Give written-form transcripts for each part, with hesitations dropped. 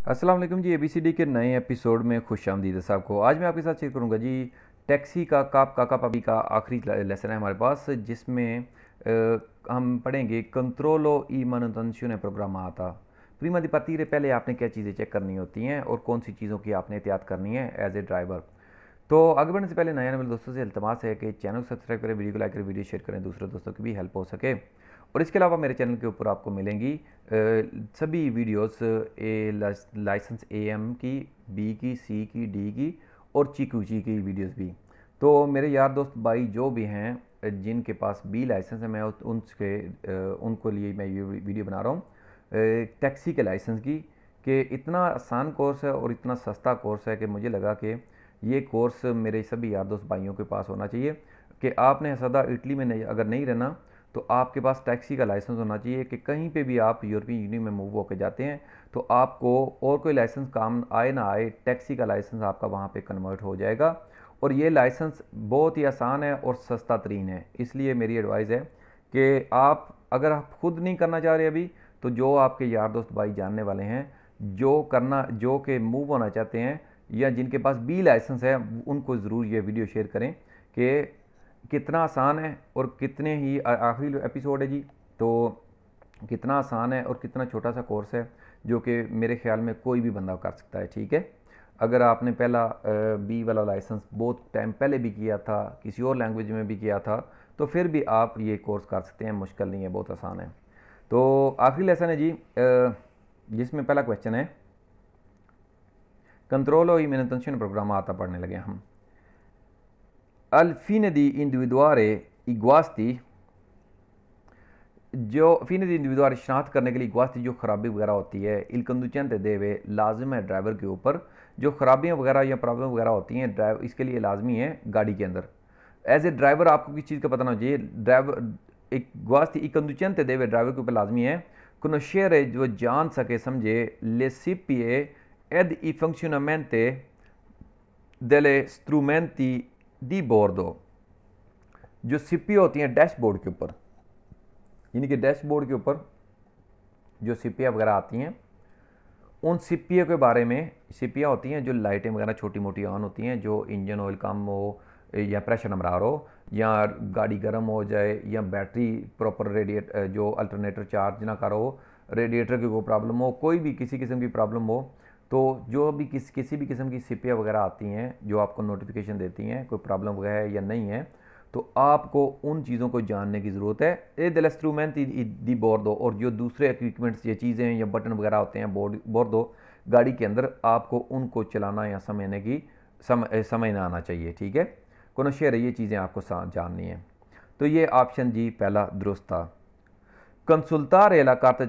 अस्सलाम वालेकुम जी। एबीसीडी के नए एपिसोड में खुशामदीद है साहब को। आज मैं आपके साथ शेयर करूंगा जी टैक्सी का काप काका पापी का आखिरी लेसन है हमारे पास, जिसमें हम पढ़ेंगे कंट्रोलो ई manutenzione programmata। प्रीमा दी पातीरे पहले आपने क्या चीज़ें चेक करनी होती हैं और कौन सी चीज़ों की आपने एहतियात करनी है एज ए ड्राइवर। तो आगे बढ़ने से पहले नया मेरे दोस्तों से इल्तमास है कि चैनल को सब्सक्राइब करें, वीडियो को लाइक करें, वीडियो शेयर करें, दूसरे दोस्तों की भी हेल्प हो सके। और इसके अलावा मेरे चैनल के ऊपर आपको मिलेंगी सभी वीडियोस लाइसेंस एएम की, बी की, सी की, डी की और चीकू ची की वीडियोस भी। तो मेरे यार दोस्त भाई जो भी हैं जिनके पास बी लाइसेंस है, मैं उनको लिए मैं ये वीडियो बना रहा हूँ टैक्सी के लाइसेंस की। कि इतना आसान कोर्स है और इतना सस्ता कोर्स है कि मुझे लगा कि ये कोर्स मेरे सभी यार दोस्त भाइयों के पास होना चाहिए। कि आपने सदा इटली में नहीं, अगर नहीं रहना तो आपके पास टैक्सी का लाइसेंस होना चाहिए कि कहीं पे भी आप यूरोपियन यूनियन में मूव होकर जाते हैं तो आपको और कोई लाइसेंस काम आए ना आए, टैक्सी का लाइसेंस आपका वहाँ पे कन्वर्ट हो जाएगा। और ये लाइसेंस बहुत ही आसान है और सस्ता तरीन है। इसलिए मेरी एडवाइस है कि आप अगर आप खुद नहीं करना चाह रहे अभी, तो जो आपके यार दोस्त भाई जानने वाले हैं जो कि मूव होना चाहते हैं या जिनके पास बी लाइसेंस है, उनको ज़रूर ये वीडियो शेयर करें कि कितना आसान है और कितने ही आखिरी एपिसोड है जी। तो कितना आसान है और कितना छोटा सा कोर्स है जो कि मेरे ख्याल में कोई भी बंदा कर सकता है। ठीक है, अगर आपने पहला बी वाला लाइसेंस बहुत टाइम पहले भी किया था, किसी और लैंग्वेज में भी किया था, तो फिर भी आप ये कोर्स कर सकते हैं। मुश्किल नहीं है, बहुत आसान है। तो आखिरी लेसन है जी, जिसमें पहला क्वेश्चन है कंट्रोलो ई manutenzione प्रोग्राम आता पढ़ने लगे हम। Al fine di individuare i guasti, जो फीन दी इंडिविजुअल शनाख्त करने के लिए गुआस्ती जो खराबी वगैरह होती है, इल कंदुचेंते देवे लाजिम है ड्राइवर के ऊपर। जो खराबियाँ वगैरह या प्रॉब्लम वगैरह होती हैं ड्राइव, इसके लिए लाजमी है गाड़ी के अंदर। एज ए ड्राइवर आपको किस चीज़ का पता होना चाहिए। ड्राइवर एक गुआस्ती ई कंदुचेंते देवे ड्राइवर के ऊपर लाजमी है conoscere जो जान सके समझे ले सीपीए एद ई फंक्शनमेंटे delle strumenti di bordo। जो सीपीए होती हैं डैशबोर्ड के ऊपर, यानी कि डैशबोर्ड के ऊपर जो सीपीए वगैरह आती हैं, उन सीपीए के बारे में। सीपीए होती हैं जो लाइटें वगैरह छोटी मोटी ऑन होती हैं, जो इंजन ऑयल कम हो या प्रेशर नंबर हो या गाड़ी गर्म हो जाए या बैटरी प्रॉपर रेडिएट जो अल्टरनेटर चार्ज ना करो, रेडिएटर की कोई प्रॉब्लम हो, कोई भी किसी किस्म की प्रॉब्लम हो, तो जो भी किसी भी किस्म की सीपीए वगैरह आती हैं जो आपको नोटिफिकेशन देती हैं कोई प्रॉब्लम वगैरह है या नहीं है, तो आपको उन चीज़ों को जानने की ज़रूरत है। ए दिल इंस्ट्रूमेंट दी बोर्डो, और जो दूसरे इक्विपमेंट्स या चीज़ें या बटन वगैरह होते हैं बोर्डो गाड़ी के अंदर, आपको उनको चलाना या समझना आना चाहिए। ठीक है, कोनोशियर ये चीज़ें आपको जाननी है। तो ये ऑप्शन जी पहला दुरुस्त था। कंसुल्तारे ला कार्ता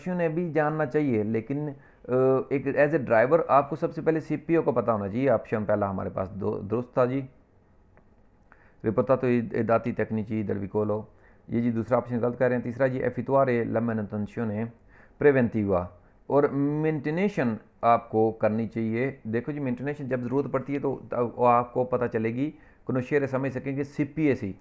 ने भी जानना चाहिए, लेकिन एक एज ए ड्राइवर आपको सबसे पहले सीपीओ को पता होना चाहिए। ऑप्शन पहला हमारे पास दुरुस्त था जी। रिपोर्tato i dati tecnici del vicolo, ये जी दूसरा ऑप्शन गलत कर रहे हैं। तीसरा जी एफितुआरे ला manutenzione preventiva, और मेंटेनेशन आपको करनी चाहिए। देखो जी, मेंटेनेशन जब ज़रूरत पड़ती है तो आपको पता चलेगी, कोनोशियर समझ सकेंगे सीपीए सी।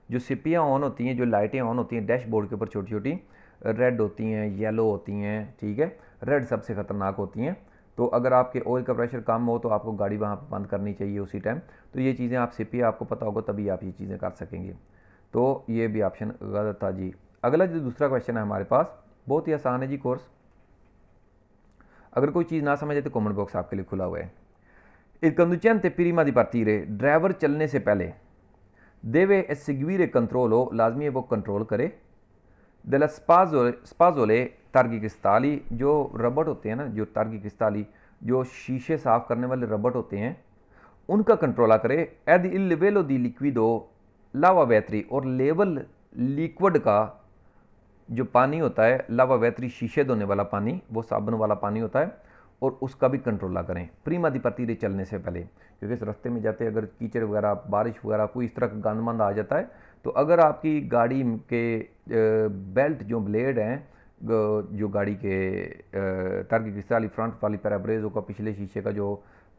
जो सीपियाँ ऑन होती हैं, जो लाइटें ऑन होती हैं डैशबोर्ड के ऊपर, छोटी छोटी रेड होती हैं, येलो होती हैं। ठीक है, रेड सबसे ख़तरनाक होती हैं। तो अगर आपके ऑयल का प्रेशर कम हो तो आपको गाड़ी वहाँ पर बंद करनी चाहिए उसी टाइम। तो ये चीज़ें आप सीपीए आपको पता होगा तभी आप ये चीज़ें कर सकेंगे। तो ये भी ऑप्शन गलत था जी। अगला जो दूसरा क्वेश्चन है हमारे पास, बहुत ही आसान है जी कोर्स। अगर कोई चीज़ ना समझे तो कमेंट बॉक्स आपके लिए खुला हुआ है। Il conducente prima di partire, driver चलने से पहले देवे seguire कंट्रोलो, लाजमी है वो कंट्रोल करे। della spazole targhi cristalli, जो रबड़ होते हैं ना, जो targhi cristalli जो शीशे साफ करने वाले रबड़ होते हैं, उनका कंट्रोल करे। एद il livello di liquido lava vetri, और लेवल लिक्विड का जो पानी होता है, लावा वेत्री शीशे धोने वाला पानी, वो साबुन वाला पानी होता है, और उसका भी कंट्रोल ना करें प्रीमा दी पातीरे चलने से पहले। क्योंकि इस रास्ते में जाते अगर कीचड़ वगैरह, बारिश वगैरह, कोई इस तरह का गंदमंद आ जाता है, तो अगर आपकी गाड़ी के बेल्ट जो ब्लेड हैं, जो गाड़ी के तारकी क्रिस्टाली फ्रंट वाली पैराब्रेजो का पिछले शीशे का जो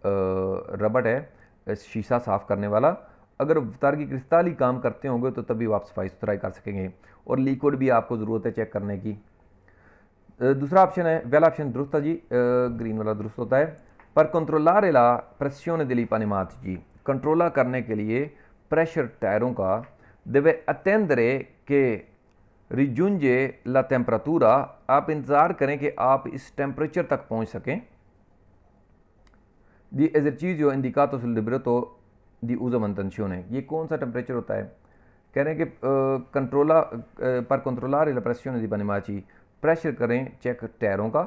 रबड़ है शीशा साफ़ करने वाला, अगर तारकी क्रिस्टाली काम करते होंगे तो तभी आप सफाई सुथराई कर सकेंगे। और लिक्विड भी आपको ज़रूरत है चेक करने की। दूसरा ऑप्शन है, पहला ऑप्शन दुरुस्त है जी, ग्रीन वाला दुरुस्त होता है। पर कंट्रोलारे ला pressione degli pneumatici जी, कंट्रोला करने के लिए प्रेशर टायरों का deve attendere che raggiunge la temperatura, आप इंतज़ार करें कि आप इस टेम्परेचर तक पहुंच सकें। दी esercizio indicato sul libretto di uso manutenzione, ये कौन सा टेम्परेचर होता है? कह रहे हैं कि कंट्रोला पर कंट्रोलार प्रेसियोन दी पनेमाची, प्रेशर करें चेक टायरों का।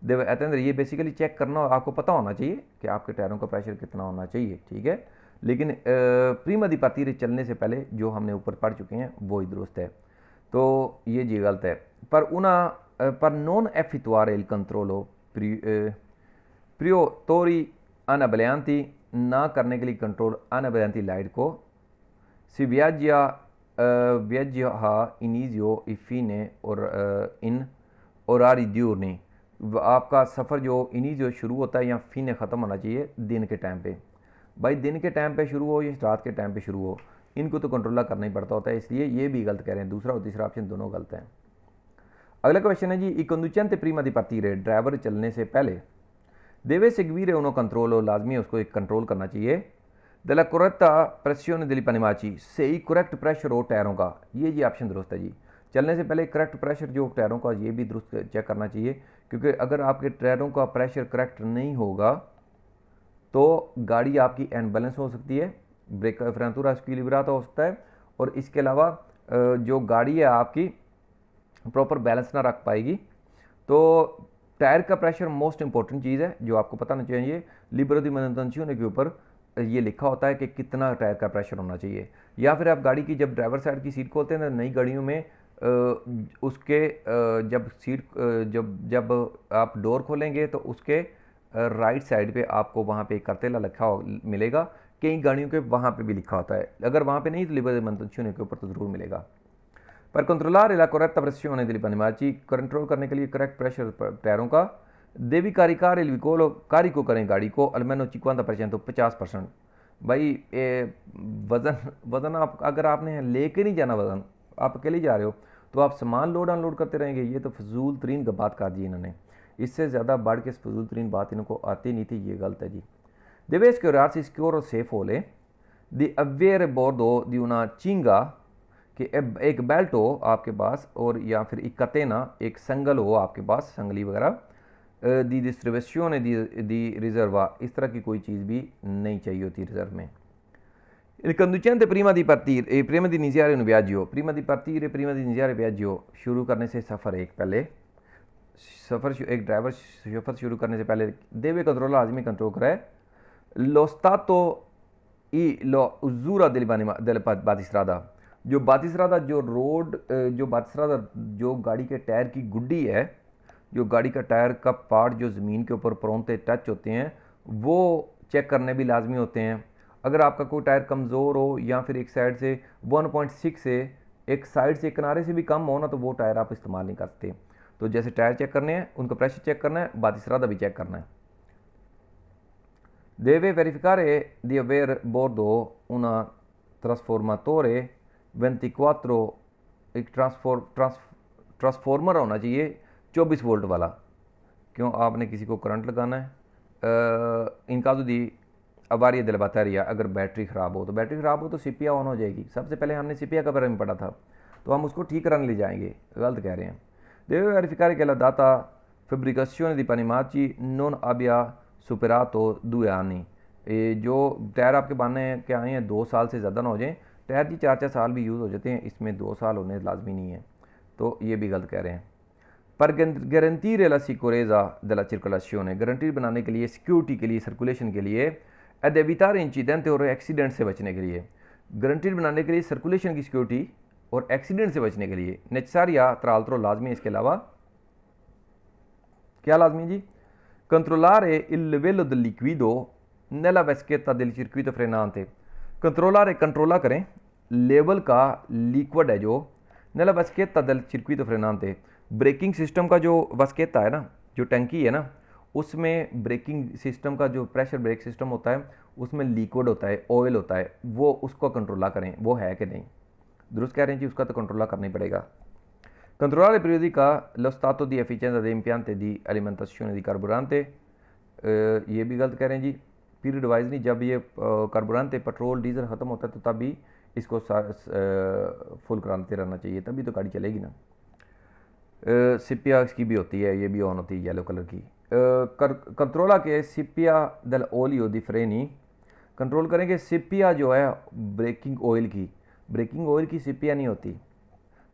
देव अतेंद्र, ये बेसिकली चेक करना आपको पता होना चाहिए कि आपके टायरों का प्रेशर कितना होना चाहिए, ठीक है। लेकिन प्रीमा दी पातीरे चलने से पहले जो हमने ऊपर पढ़ चुके हैं वो ही दुरुस्त है, तो ये जी गलत है। पर उना पर नॉन एफितुआरे il controllo priori anabolianti, ना करने के लिए कंट्रोल अनबलियांती लाइट को si viaggia inizio e fine और इन orari diurni, आपका सफ़र जो इनिजियो शुरू होता है या फीने ख़त्म होना चाहिए दिन के टाइम पे। भाई दिन के टाइम पे शुरू हो या रात के टाइम पे शुरू हो, इनको तो कंट्रोल करना ही पड़ता होता है, इसलिए ये भी गलत कह रहे हैं। दूसरा और तीसरा ऑप्शन दोनों गलत हैं। अगला क्वेश्चन है जी, ई कंडुचेंटे प्रीमा दी पार्टीरे, ड्राइवर चलने से पहले देवे seguire uno controllo, लाजमी है उसको एक कंट्रोल करना चाहिए। della corretta pressione degli pneumatici, सही करेक्ट प्रेशर हो टायरों का, ये जी ऑप्शन दुरुस्त है जी। चलने से पहले करेक्ट प्रेशर जो टायरों का, ये भी दुरुस्त चेक करना चाहिए, क्योंकि अगर आपके टायरों का प्रेशर करेक्ट नहीं होगा तो गाड़ी आपकी अनबैलेंस हो सकती है, ब्रेक फ्रैंतुरा स्क्विलिब्राता हो सकता है, और इसके अलावा जो गाड़ी है आपकी प्रॉपर बैलेंस ना रख पाएगी। तो टायर का प्रेशर मोस्ट इंपॉर्टेंट चीज़ है जो आपको पता होना चाहिए। लिबरो दी मैनुटेंzione के ऊपर ये लिखा होता है कि कितना टायर का प्रेशर होना चाहिए। या फिर आप गाड़ी की जब ड्राइवर साइड की सीट खोलते हैं ना नई गाड़ियों में, उसके जब सीट जब आप डोर खोलेंगे तो उसके राइट साइड पे आपको वहाँ पे करतेला लिखा मिलेगा। कई गाड़ियों के वहाँ पे भी लिखा होता है, अगर वहाँ पे नहीं तो लिबरो दी मैनुटेंzione के ऊपर तो ज़रूर मिलेगा। पर controllare la corretta pressione degli pneumatici, control करने के लिए करेक्ट प्रेशर टायरों का, देवी caricare il veicolo, कारिको करें गाड़ी को almeno 50%, 50%। भाई वज़न आप अगर आपने लेके नहीं जाना, वज़न आप अकेले जा रहे हो तो आप सामान लोड अनलोड करते रहेंगे, ये तो फजूल तरीन बात कर दी इन्होंने। इससे ज़्यादा बढ़ के फजूल तरीन बात इनको आती नहीं थी, ये गलत है जी। देवे सिक्योरिटी सिक्योर और सेफ हो ले, दी अवेयर बोर्डो दी una चिंगा, कि एक बेल्ट हो आपके पास, और या फिर एक कतेना, एक संगल हो आपके पास, संगली वगैरह, दी डिस्ट्रीब्यूशन दी रिजर्वा, इस तरह की कोई चीज़ भी नहीं चाहिए होती रिजर्व में। Il conducente prima di partire, prima di iniziare un viaggio, prima di partire, prima di iniziare viaggio, शुरू करने से सफ़र एक पहले सफ़र एक ड्राइवर सफ़र शुरू करने से पहले deve controllare, लाजमी कंट्रोल करे lo stato e lo usura delle बातिस्रादा, जो बातिस्रादा जो रोड जो बातिस्रादा जो गाड़ी के टायर की गुड्डी है, जो गाड़ी का टायर का पार्ट जो ज़मीन के ऊपर प्रोंते टच होते हैं वो चेक करने भी लाजमी होते हैं। अगर आपका कोई टायर कमज़ोर हो या फिर एक साइड से 1.6 से एक साइड से किनारे से भी कम हो ना, तो वो टायर आप इस्तेमाल नहीं करते। तो जैसे टायर चेक करने हैं, उनका प्रेशर चेक करना है, बातिस्रादा भी चेक करना है। Deve verificare di aver bordo una trasformatore 24, एक ट्रांसफॉर्मर होना चाहिए 24 वोल्ट वाला। क्यों आपने किसी को करंट लगाना है। इनका तो दी अवारी दिल बातारिया, अगर बैटरी ख़राब हो तो बैटरी ख़राब हो तो सीपिया ऑन हो जाएगी। सबसे पहले हमने सीपिया के बारे में पढ़ा था, तो हम उसको ठीक कराने ले जाएंगे, गलत कह रहे हैं। Deve verificare che la data fabbricazione di pneumatici non abbia superato 2 anni, जो टायर आपके बनने के आए हैं 2 साल से ज़्यादा ना हो जाएं। टायर जी 4-4 साल भी यूज़ हो जाते हैं, इसमें 2 साल होने लाजमी नहीं है, तो ये भी गलत कह रहे हैं। पर गारंटीरे ला सिक्योरेज़ा della circolazione, गारंटी बनाने के लिए, सिक्योरिटी के लिए, सर्कुलेशन के लिए, ed evitare इंसिडेंट और एक्सीडेंट से बचने के लिए, गारंटी बनाने के लिए, सर्कुलेशन की सिक्योरिटी और एक्सीडेंट से बचने के लिए नेसेसरिया tra l'altro लाजमी है। इसके अलावा क्या लाजमी जी? कंट्रोलारे il livello del liquido nella vaschetta del circuito frenante, कंट्रोलारे कंट्रोला करें लेवल का लिक्विड है जो nella vaschetta del circuito frenante, braking system का जो वास्केता है ना, जो टंकी है ना, उसमें ब्रेकिंग सिस्टम का जो प्रेशर ब्रेक सिस्टम होता है उसमें लिक्विड होता है, ऑयल होता है, वो उसको कंट्रोला करें, वो है कि नहीं। दुरुस्त कह रहे हैं जी, उसका तो कंट्रोला करना ही पड़ेगा। Controllare periodica lo stato di efficienza degli impianti di alimentazione di carburante, ये भी गलत कह रहे हैं जी। पीरियड वाइज नहीं, जब ये कार्बोरेंट पेट्रोल डीजल ख़त्म होता है तो तभी इसको फुल कराते रहना चाहिए, तभी तो गाड़ी चलेगी ना। सिपिया इसकी भी होती है, ये भी ऑन होती है येलो कलर की। कंट्रोला के सिपिया दल ओलियो दी फ्रेनी, कंट्रोल करेंगे सिपिया जो है ब्रेकिंग ऑयल की, ब्रेकिंग ऑयल की सिपिया नहीं होती।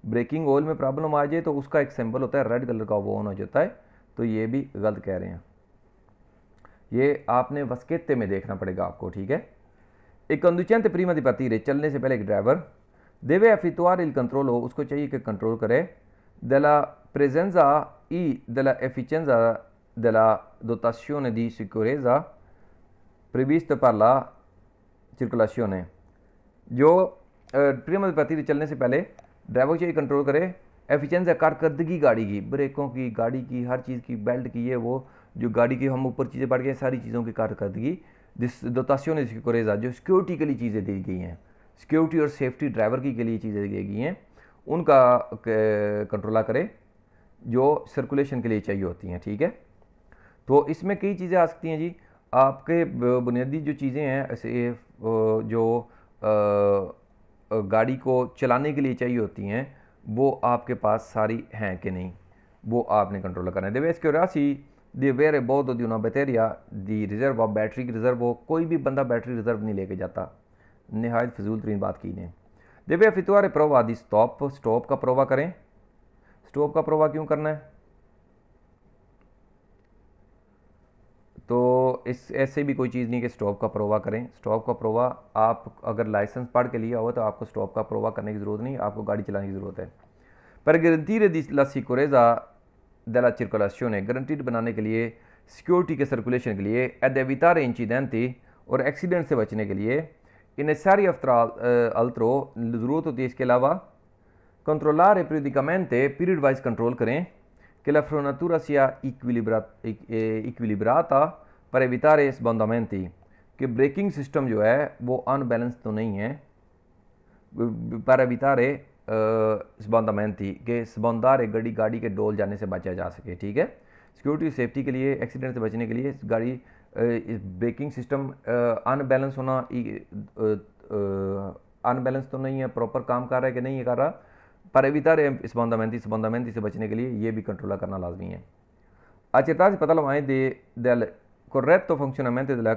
ब्रेकिंग ऑयल में प्रॉब्लम आ जाए तो उसका एक सिंबल होता है रेड कलर का, वो ऑन हो जाता है, तो ये भी गलत कह रहे हैं। ये आपने वस्केते में देखना पड़ेगा आपको, ठीक है। एक कंडुचेंट प्रीमा दी पार्टीरे, चलने से पहले एक ड्राइवर देवे एफितुआर इल कंट्रोल हो, उसको चाहिए कि कंट्रोल करे della presenza e della efficienza della dotazione di sicurezza prevista per la circolazione। जो प्रीमा दी पार्टीरे चलने से पहले ड्राइवर चाहिए कंट्रोल करे एफिशिएंसी कारकर्दगी गाड़ी की, ब्रेकों की, गाड़ी की, हर चीज़ की, बेल्ट की, ये वो जो गाड़ी की हम ऊपर चीज़ें पढ़ गए, सारी चीज़ों की कारकर्दगी जिस दोतासियों ने सिक्योरिटी जो सिक्योरिटी के लिए चीज़ें दी गई हैं, सिक्योरिटी और सेफ्टी ड्राइवर की के लिए चीज़ें दी गई हैं, उनका कंट्रोला करे जो सर्कुलेशन के लिए चाहिए होती हैं, ठीक है। तो इसमें कई चीज़ें आ सकती हैं जी। आपके बुनियादी जो चीज़ें हैं ऐसे जो गाड़ी को चलाने के लिए चाहिए होती हैं वो आपके पास सारी हैं कि नहीं, वो आपने कंट्रोल करना है। देवे सिक्योरिटी दी वेरे बहुत दी una bacteria the reserve of battery की रिजर्व हो, कोई भी बंदा बैटरी रिजर्व नहीं लेके जाता, नहायत फजूल तरीन बात की ने। देवे फितवार प्रोवा दी स्टॉप, स्टॉप का प्रोवा करें। स्टॉप का प्रोवा क्यों करना है? तो इस ऐसे भी कोई चीज़ नहीं कि स्टॉप का प्रोवा करें। स्टॉप का प्रोवा आप अगर लाइसेंस पढ़ के लिया हो तो आपको स्टॉप का प्रोवा करने की ज़रूरत नहीं, आपको गाड़ी चलाने की ज़रूरत है। पर garantire di la sicurezza della circolazione, guaranteed बनाने के लिए, सिक्योरिटी के सर्कुलेशन के लिए, ed evitare incidenti और एक्सीडेंट से बचने के लिए necessario altro ज़रूरत होती है इसके अलावा controllare periodicamente, period wise control करें che la frenatura sia equilibrata per evitare sbandamenti, कि ब्रेकिंग सिस्टम जो है वो अनबैलेंस तो नहीं है, पर evitare sbandamenti के sbandare गाड़ी के डोल जाने से बचा जा सके, ठीक है। सिक्योरिटी सेफ्टी के लिए, एक्सीडेंट से बचने के लिए गाड़ी ब्रेकिंग सिस्टम अनबैलेंस होना, अनबैलेंस तो नहीं है, प्रॉपर काम कर रहा है कि नहीं कर रहा, पर एवितारे स्बंदामेंटी से बचने के लिए ये भी कंट्रोल करना लाजमी है। accertarsi से पता लगाएं del corretto funzionamento della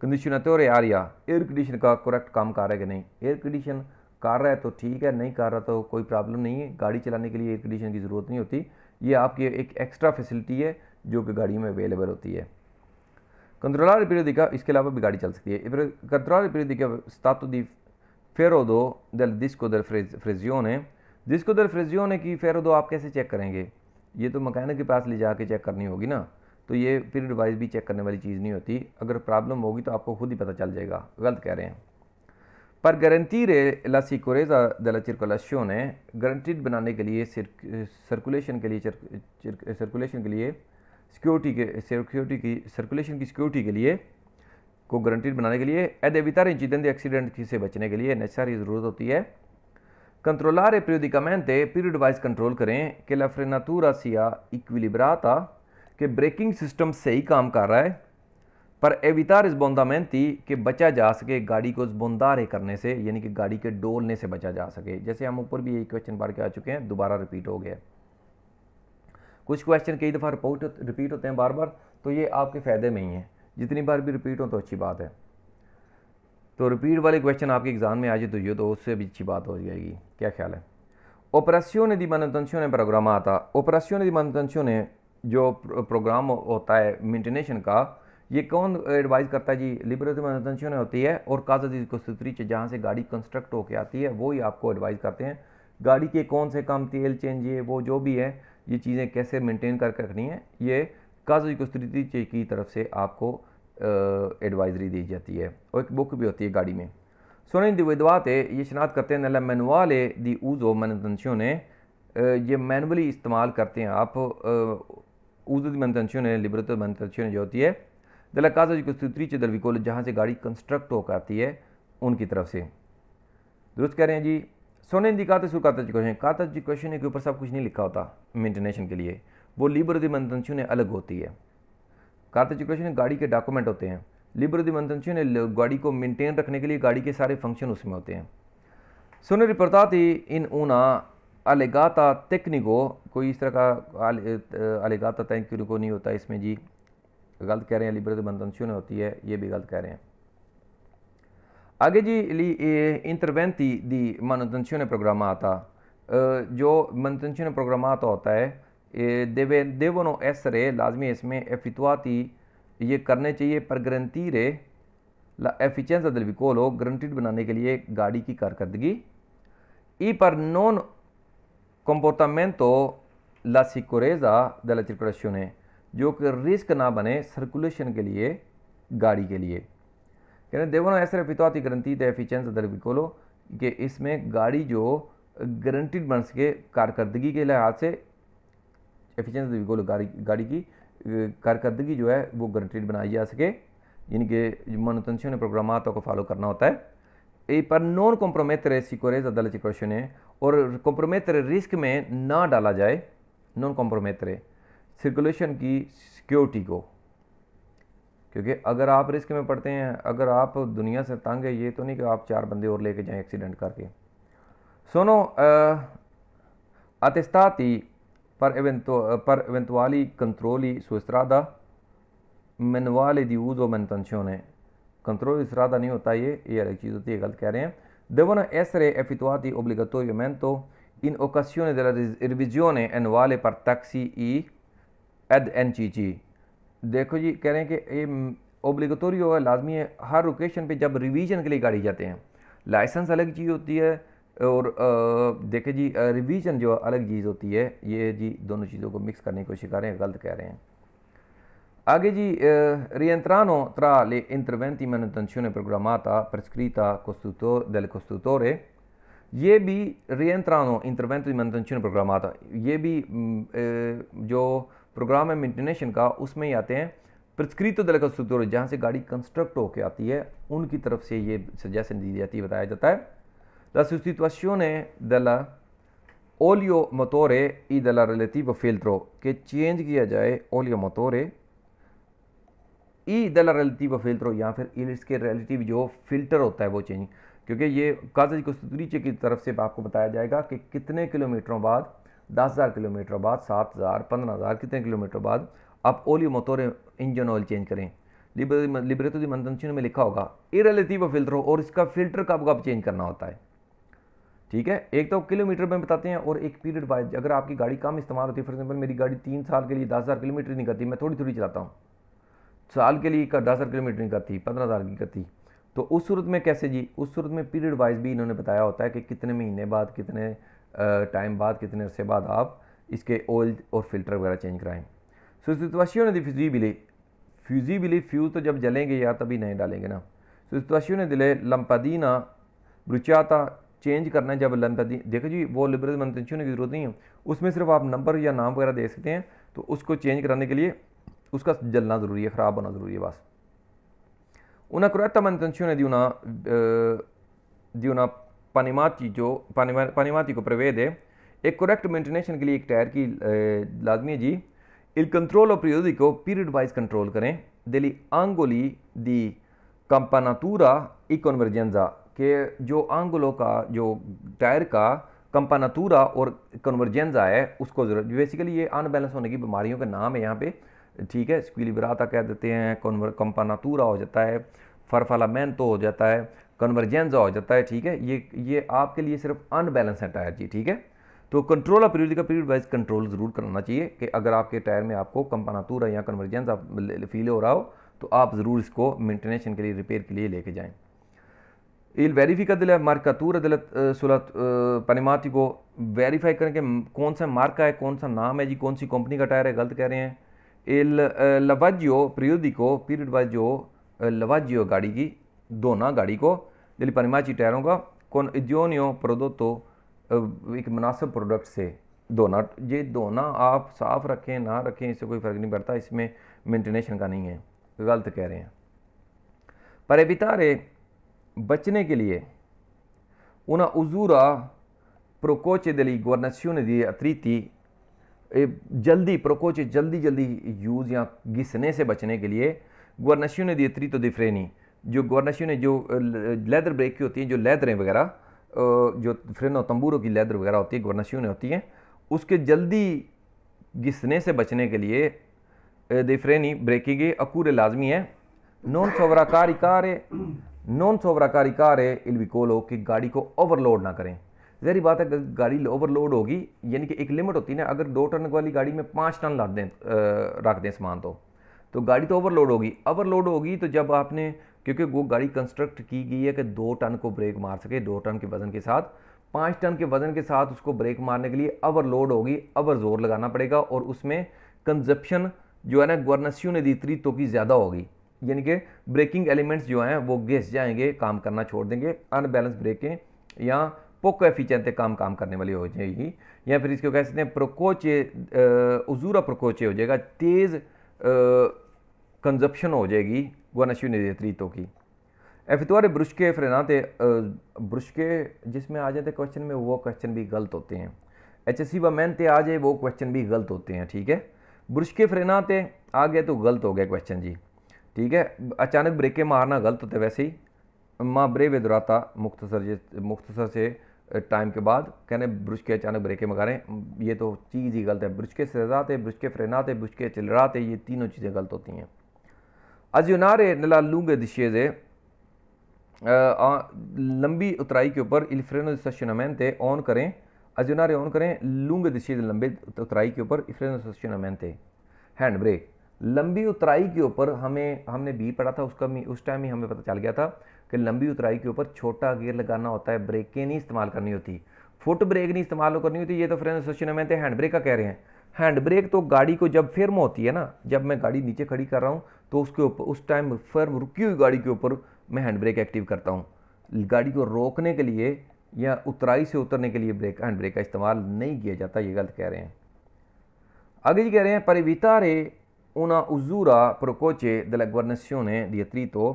condizionatore aria, air condition का करेक्ट काम कर रहा है कि नहीं। एयर कंडीशन कर रहा है तो ठीक है, नहीं कर रहा तो कोई प्रॉब्लम नहीं है। गाड़ी चलाने के लिए एयर कंडीशन की ज़रूरत नहीं होती, ये आपकी एक एक्स्ट्रा फैसिलिटी है जो कि गाड़ी में अवेलेबल होती है। कंट्रोलर periodica, इसके अलावा भी गाड़ी चल सकती है। कंट्रोलर periodica stato di ferrodo del disco del फ्रेजियोने, डिस्को del फ्रेजियोने की फेरोदो आप कैसे चेक करेंगे? ये तो मकैनिक के पास ले जाके चेक करनी होगी ना, तो ये पीरियड वाइज भी चेक करने वाली चीज़ नहीं होती। अगर प्रॉब्लम होगी तो आपको खुद ही पता चल जाएगा, गलत कह रहे हैं। पर garantire la sicurezza della circolazione, guaranteed बनाने के लिए, सर्कुलेशन के लिए, सर्कुलेशन के लिए, सिक्योरिटी की सर्कुलेशन की सिक्योरिटी के लिए को गारंटीड बनाने के लिए, ed evitare incidenti एक्सीडेंट से बचने के लिए नेसेसरी ज़रूरत होती है। कंट्रोलारे periodicamente, पीरियड वाइज कंट्रोल करें कि la frenatura sia equilibrata, कि ब्रेकिंग सिस्टम सही काम कर रहा है, पर एवितार स्बंदामेंटी कि बचा जा सके गाड़ी को स्बंदारे करने से, यानी कि गाड़ी के डोलने से बचा जा सके। जैसे हम ऊपर भी यही क्वेश्चन पढ़ के आ चुके हैं, दोबारा रिपीट हो गया। कुछ क्वेश्चन कई दफ़ा रिपीट होते हैं बार बार, तो ये आपके फ़ायदे में ही है, जितनी बार भी रिपीट हो तो अच्छी बात है। तो रिपीट वाले क्वेश्चन आपके एग्जाम में आ जाए तो ये तो उससे भी अच्छी बात हो जाएगी। क्या ख्याल है? ऑपरेशियोने दी manutenzione programmata, ऑपरेशियोने दी manutenzione जो प्रोग्राम होता है मेंटेनेशन का, ये कौन एडवाइस करता है जी? लिबरेटो manutenzione होती है, और काजा दी कोस्ट्रित्रिce जहाँ से गाड़ी कंस्ट्रक्ट होके आती है वो ही आपको एडवाइस करते हैं। गाड़ी के कौन से काम, तेल चेंज, ये वो जो भी है, ये चीज़ें कैसे मेंटेन करके रखनी है, ये काजा दी कोस्ट्रित्रिce की तरफ से आपको एडवाइजरी दी जाती है, और एक बुक भी होती है गाड़ी में। सोने इंडिविजुआते ये शनाख्त करते हैं नella manuale di uso manutenzione, ये मैनुअली इस्तेमाल करते हैं आप uso di manutenzione, libretto di manutenzione जो होती है della casa di costruttrice del veicolo, जहाँ से गाड़ी कंस्ट्रक्ट होकर आती है उनकी तरफ से। दुरुस्त कह रहे हैं जी। सोने इंडिकाते sul carta di क्वेश्चन के ऊपर सब कुछ नहीं लिखा होता मेंटेनेशन के लिए, वो लिब्रो दी mantenzione अलग होती है। कार्ता di क्वेश्चन गाड़ी के डॉक्यूमेंट होते हैं, लिब्रो दी mantenzione गाड़ी को मेंटेन रखने के लिए गाड़ी के सारे फंक्शन उसमें होते हैं। सोने रिपोर्टाती इन una allegata tecnico, कोई इस तरह का allegata tecnico नहीं होता इसमें जी, गलत कह रहे हैं, लिब्रो दी mantenzione होती है, ये भी गलत कह रहे हैं। आगे जी इंटरवेंटी दी manutenzione programmata, जो manutenzione programmata होता है devono essere लाजमी इसमें effettuati, ये करने चाहिए पर garantire la efficienza del veicolo, guaranteed बनाने के लिए गाड़ी की कारकर्दगी, e per non comportamento la sicurezza della circolazione, जो कि रिस्क ना बने सर्कुलेशन के लिए गाड़ी के लिए। कहने देवनो ऐसे फितवाती गारंटी द एफिशिएंसी दर विकोलो, कि इसमें गाड़ी जो गारंटीड बन सके कारकर्दगी के लिहाज से, एफिशिएंसी विकोलो गाड़ी की कारकर्दगी जो है वो गारंटीड बनाई जा सके, यानी कि manutenzione programmata को फॉलो करना होता है। ए पर नॉन कॉम्प्रोमेटरे सिक्योरेज अदल सिक्योरेशन है, और कॉम्प्रोमेटरे रिस्क में ना डाला जाए, नॉन कॉम्प्रोमेटरे सर्कुलेशन की सिक्योरिटी को, क्योंकि अगर आप रिस्क में पड़ते हैं, अगर आप दुनिया से तंग है, ये तो नहीं कि आप 4 बंदे और लेके जाएं एक्सीडेंट करके। सोनो attestati per eventuali controlli su strada, manuale di uso manutenzione, control di strada नहीं होता, ये अलग चीज़ होती है, गलत कह रहे हैं। devono essere effettuati obbligatoriamente in occasione della revisione annuale per taxi ed NCC। देखो जी, कह रहे हैं कि ये ओब्लिगेटोरी है, लाजमी है हर ओकेशन पे जब रिवीजन के लिए गाड़ी जाते हैं। लाइसेंस अलग चीज़ होती है, और देखे जी रिवीजन जो अलग चीज़ होती है, ये जी दोनों चीज़ों को मिक्स करने की कोशिश कर रहे हैं, गलत कह रहे हैं। आगे जी rientrano tra le interventi manutenzione programmata prescritta del costruttore, ये भी rientrano interventi di manutenzione programmata, ये भी जो प्रोग्राम है मेंटेनेशन का, उसमें ही आते हैं प्रिस्क्रितो del costruttore, जहाँ से गाड़ी कंस्ट्रक्ट होकर आती है उनकी तरफ से ये सजेशन दी जाती है, बताया जाता है। La sostituzione della olio motore e della relativo filtro, के चेंज किया जाए olio motore ई दल रिलेटिव फिल्टर, या फिर इसके रिलेटिव जो फिल्टर होता है वो चेंज, क्योंकि ये कागज कोस्तुरीचे की तरफ से आपको बताया जाएगा कि कितने किलोमीटरों बाद, 10,000 किलोमीटर बाद, 7,000, 15,000, कितने किलोमीटर बाद आप ओलियो मोटोरे इंजन ऑयल चेंज करें। लिब्रेटो दी मानुटेंशियोने में लिखा होगा ई रिलेटिव फिल्टर, और इसका फिल्टर कब कब चेंज करना होता है। ठीक है, एक तो किलोमीटर में बताते हैं, और एक पीरियड वाइज, अगर आपकी गाड़ी कम इस्तेमाल होती है, फॉर एग्जाम्पल मेरी गाड़ी 3 साल के लिए 10,000 किलोमीटर नहीं करती, मैं थोड़ी थोड़ी चलाता हूँ, साल के लिए 10,000 किलोमीटर नहीं करती, 15,000 की करती, तो उस सूरत में कैसे जी, उस सूरत में पीरियड वाइज भी इन्होंने बताया होता है कि कितने महीने बाद, कितने टाइम बाद, कितने अरसे बाद आप इसके ऑयल और फिल्टर वगैरह चेंज कराएं। सोस्टिट्यूशन दी फ्यूजिबिली फ्यूज तो जब जलेंगे या तभी नहीं डालेंगे ना। सोस्टिट्यूशन दिले लंपादीना ब्रुचाता, चेंज करना है जब लंपादी, देखो जी वो लिबरल मानुटेंशियोने की जरूरत नहीं है, उसमें सिर्फ आप नंबर या नाम वगैरह दे सकते हैं, तो उसको चेंज कराने के लिए उसका जलना ज़रूरी है, ख़राब होना ज़रूरी है बस। una corretta manutenzione di una pneumatico prevede, एक करेक्ट मेंटेनेशन के लिए एक टायर की लाजमी है जी, il controllo periodico period wise control करें, degli angoli di campanatura e convergenza, के जो आंगुलों का, जो टायर का कंपानातूरा और कन्वर्जेंजा है उसको जरूरत, बेसिकली ये अनबैलेंस होने की बीमारियों का नाम है यहाँ पे, ठीक है। स्क्विलिब्राटा कह देते हैं, कंपानातूरा हो जाता है, फरफालामेंटो हो जाता है, कन्वर्जेंजा हो जाता है, ठीक है। ये आपके लिए सिर्फ अनबैलेंस है टायर जी, ठीक है। तो कंट्रोल पीरियड का पीरियड वाइज कंट्रोल ज़रूर करना चाहिए, कि अगर आपके टायर में आपको कंपानातूरा या कन्वर्जेंजा फील हो रहा हो तो आप ज़रूर इसको मेंटेनेशन के लिए, रिपेयर के लिए लेके जाएँ। il verifica della marcatura sulla pneumatico, verify करें कि कौन सा मार्का है, कौन सा नाम है जी, कौन सी कंपनी का टायर है, गलत कह रहे हैं। il lavaggio periodico, period wise जो लवाजियो गाड़ी की धोना, गाड़ी को दिल्ली पनिमाची टायरों का कौन इडियोनियो प्रोडोटो, एक मुनासिब प्रोडक्ट से धोना। ये धोना आप साफ़ रखें ना रखें इससे कोई फ़र्क नहीं पड़ता, इसमें मेंटेनेशन का नहीं है, गलत कह रहे हैं। पर एविटारे, बचने के लिए, उना उजूरा Prococe delle guarnizioni di attriti, जल्दी जल्दी यूज़ या घिसने से बचने के लिए गुआर्निशियोने दी अत्रीतो दे फ्रेनी, जो गुआर्निशियोने जो लेदर ब्रेक की होती हैं, जो लेदरें वगैरह, जो फ्रेनो तंबूरों की लेदर वगैरह होती है, गुआर्निशियोने होती हैं, उसके जल्दी घिसने से बचने के लिए दे फ्रेनी ब्रेकिंग अकूरे लाजमी है। नॉन सोवराकारिकारे इल विकोलो कि गाड़ी को ओवरलोड ना करें। जहरी बात है, गाड़ी ओवरलोड होगी, यानी कि एक लिमिट होती है ना, अगर 2 टन वाली गाड़ी में 5 टन लाद दें, रख दें सामान, तो गाड़ी तो ओवरलोड होगी। तो जब आपने, क्योंकि वो गाड़ी कंस्ट्रक्ट की गई है कि 2 टन को ब्रेक मार सके, 2 टन के वजन के साथ, 5 टन के वजन के साथ उसको ब्रेक मारने के लिए ओवरलोड होगी, ओवर जोर लगाना पड़ेगा, और उसमें कंजप्शन जो है ना गुआर्निशियोने दी अत्रीतो की ज़्यादा होगी, यानी कि ब्रेकिंग एलिमेंट्स जो हैं वो घिस जाएंगे, काम करना छोड़ देंगे, अनबैलेंस ब्रेकें या पोको एफिशिएंट काम करने वाली हो जाएगी, या फिर इसको कह सकते हैं प्रोकोचे, उजूरा प्रोकोचे हो जाएगा, तेज़ कंजप्शन हो जाएगी गुआर्निशियोने दी अत्रीतो की। एफितवारे ब्रुश्के फ्रेनाते, ब्रुश्के जिसमें आ जाते क्वेश्चन में, वो क्वेश्चन भी गलत होते हैं। एचसीवामेंटे आ जाए, वो क्वेश्चन भी गलत होते हैं, ठीक है। ब्रुश्के फ्रेनाते आ गए तो गलत हो गया क्वेश्चन जी, ठीक है। अचानक ब्रेकें मारना गलत होते वैसे ही। माँ ब्रेवे दुराता मुख्तसर से टाइम के बाद कहने ब्रुश के अचानक ब्रेकें मारें, ये तो चीज़ ही गलत है। ब्रुश के सजाते, ब्रुश के फ्रेनाते, ब्रुश के चिलराते, ये तीनों चीज़ें गलत होती हैं। अजनारे नला लूंगे दिशेजे, लंबी उतराई के ऊपर इल फ्रेनो स्टेशनमेंटे ऑन करें, अजनारे ऑन करें, लूंगे दिशेजे लंबे उतराई के ऊपर इल फ्रेनो स्टेशनमेंटे। हैंड ब्रेक लंबी उतराई के ऊपर हमने भी पढ़ा था, उस टाइम ही हमें पता चल गया था कि लंबी उतराई के ऊपर छोटा गियर लगाना होता है, ब्रेकें नहीं इस्तेमाल करनी होती, फुट ब्रेक नहीं इस्तेमाल करनी होती। ये तो फ्रेंड स्टेशनमेंटे हैंड ब्रेक का कह रहे हैं। हैंड ब्रेक तो गाड़ी को जब फर्म होती है ना, जब मैं गाड़ी नीचे खड़ी कर रहा हूँ तो उसके ऊपर उस टाइम फर्म रुकी हुई गाड़ी के ऊपर मैं हैंड ब्रेक एक्टिव करता हूँ। गाड़ी को रोकने के लिए या उतराई से उतरने के लिए हैंड ब्रेक का इस्तेमाल नहीं किया जाता, ये गलत कह रहे हैं। आगे जी कह रहे हैं परिवितारे una usura prococe della guarnizione di attrito,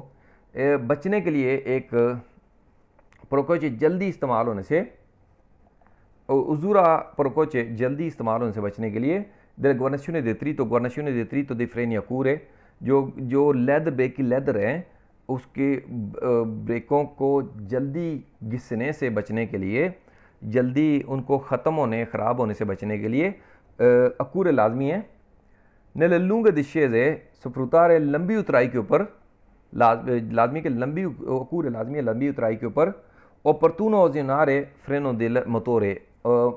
बचने के लिए एक प्रोकोचे जल्दी इस्तेमाल होने से, उजूरा प्रोकोचे जल्दी इस्तेमाल होने से बचने के लिए दे गुआर्निशियोने दी अत्रीतो दी फ्रेनी अकूरे, जो लेदर ब्रेक की लेदर है उसके ब्रेकों को जल्दी घिसने से बचने के लिए, जल्दी उनको ख़त्म होने, ख़राब होने से बचने के लिए अकूरे लाजमी है। नले लूंगे दिशेजे सफ्रुतारे लंबी उतराई के ऊपर लाजमी के लंबी अकूरे लाजमी है लंबी उतराई के ऊपर। ओपरतूनो जिनारे फ्रेनो दिल मोतोरे,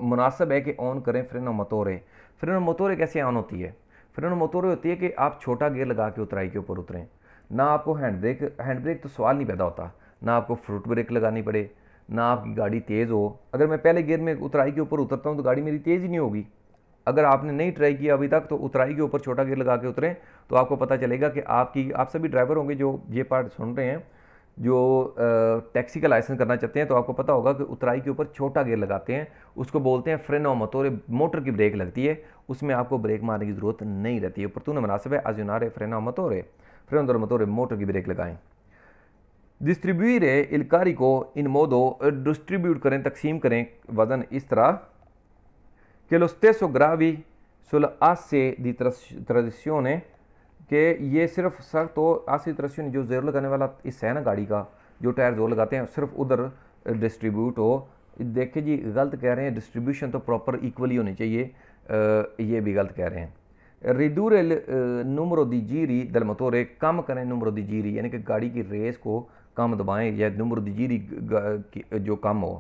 मुनासिब है कि ऑन करें फ्रेनो मोतोरे। फ्रेनो मोतोरे कैसे ऑन होती है? फ्रेनो मोतोरे होती है कि आप छोटा गियर लगा के उतराई के ऊपर उतरें, ना आपको हैंड ब्रेक तो सवाल नहीं पैदा होता, ना आपको फुट ब्रेक लगानी पड़े, ना आपकी गाड़ी तेज़ हो। अगर मैं पहले गियर में उतराई के ऊपर उतरता हूँ तो गाड़ी मेरी तेज़ ही नहीं होगी। अगर आपने नहीं ट्राई किया अभी तक तो उतराई के ऊपर छोटा गियर लगा के उतरें तो आपको पता चलेगा कि आप सभी ड्राइवर होंगे जो ये पार्ट सुन रहे हैं, जो टैक्सी का लाइसेंस करना चाहते हैं, तो आपको पता होगा कि उतराई के ऊपर छोटा गियर लगाते हैं, उसको बोलते हैं फ्रेनो मोतोरे। मोटर की ब्रेक लगती है, उसमें आपको ब्रेक मारने की ज़रूरत नहीं रहती है। परतून मुनासिब है अजुनारे फ्रेनो मोतोरे मोटर की ब्रेक लगाएं। डिस्ट्रीब्यूरे इलकारी को इन मोदो डिस्ट्रीब्यूट करें, तकसीम करें वज़न इस तरह che lo stesso gravi sull'asse di trazione, कि ये सिर्फ सख्त हो आसी ट्रांसिशन जो जोर लगाने वाला हिस्सा है ना गाड़ी का, जो टायर जोर लगाते हैं सिर्फ उधर डिस्ट्रीब्यूट हो। देखिए जी गलत कह रहे हैं, डिस्ट्रीब्यूशन तो प्रॉपर इक्वली होनी चाहिए, ये भी गलत कह रहे हैं। रिदूरे नूमरो दी जीरी दल मोतोरे, कम करें नूमरो दी जीरी, यानी कि गाड़ी की रेस को कम दबाएं या नूमरो दी जीरी जो कम हो।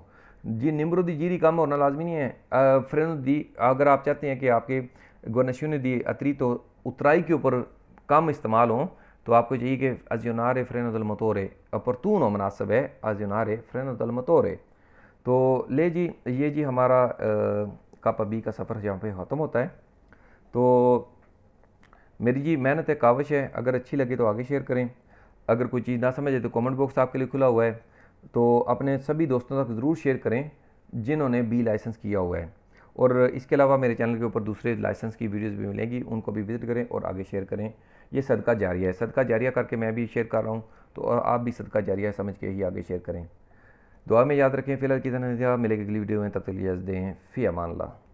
जी निम्रो दी जीरी कम होना लाजमी नहीं है। फ्रेनो दी, अगर आप चाहते हैं कि आपके गुआर्निशियोने दी अत्रीतो उतराई के ऊपर कम इस्तेमाल हो तो आपको चाहिए कि अजुनारे फ्रेनो दल मोतोरे अपरतून मुनासिब है अजुनारे फ्रेनो दल मोतोरे। तो ले जी ये जी हमारा कप बी का सफ़र यहाँ पे ख़त्म होता है। तो मेरी जी मेहनत है, काविश है, अगर अच्छी लगे तो आगे शेयर करें, अगर कोई चीज़ ना समझे तो कमेंट बॉक्स आपके लिए खुला हुआ है, तो अपने सभी दोस्तों तक ज़रूर शेयर करें जिन्होंने बी लाइसेंस किया हुआ है। और इसके अलावा मेरे चैनल के ऊपर दूसरे लाइसेंस की वीडियोस भी मिलेंगी, उनको भी विज़िट करें और आगे शेयर करें। ये सदका जारिया है, सदका जारिया करके मैं भी शेयर कर रहा हूँ, तो आप भी सदका जारिया समझ के ही आगे शेयर करें। दुआ में याद रखें। फिलहाल की तरह मिलेगी अगली वीडियो में, तब तक इजाज़त दें। फ़ी अमान अल्लाह।